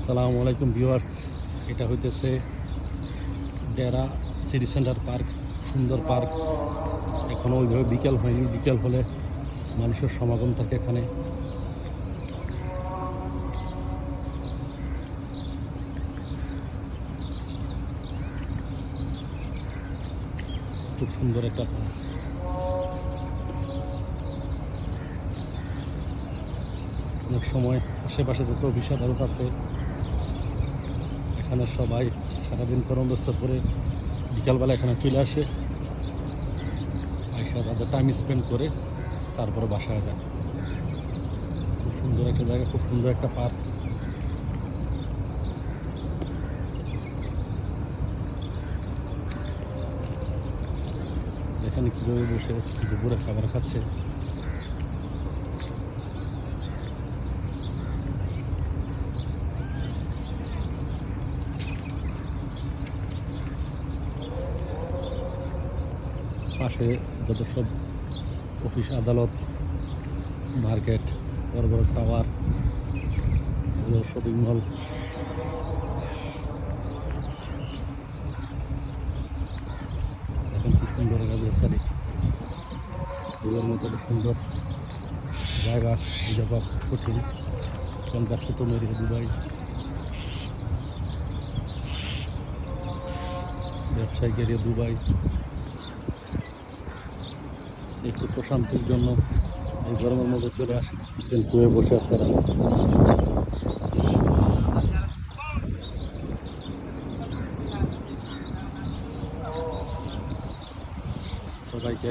আসসালামু আলাইকুম ভিউয়ার্স, এটা হইতেছে ডেরা সিটি সেন্টার পার্ক। সুন্দর পার্ক, এখনও ওইভাবে বিকেল হয়নি। বিকেল হলে মানুষের সমাগম থাকে এখানে। খুব সুন্দর একটা পার্ক। অনেক সময় আশেপাশে যত অফিস আদালত আছে এখানে সবাই সারাদিন কর্মব্যস্ত করে বিকালবেলা এখানে চলে আসে, আইসা তাদের টাইম স্পেন্ড করে তারপরে বাসায় যায়। খুব সুন্দর একটা জায়গা, খুব সুন্দর একটা পার্ক। এখানে কীভাবে বসে দুপুরে খাবার খাচ্ছে। পাশে যত সব অফিস আদালত, মার্কেট, বড় বড় টাওয়ার, শপিং মল। এখন কি সুন্দর গাছগাছালি, ফুলের মতো সুন্দর জায়গা খুঁজে পাওয়া কঠিন। কারণ গাছ তো মেরে দুবাই ব্যবসায়িক এরিয়া দুবাই। একটু প্রশান্তির জন্য এই গরমের মধ্যে চলে আসে, কুয়ে বসে আছে সবাইকে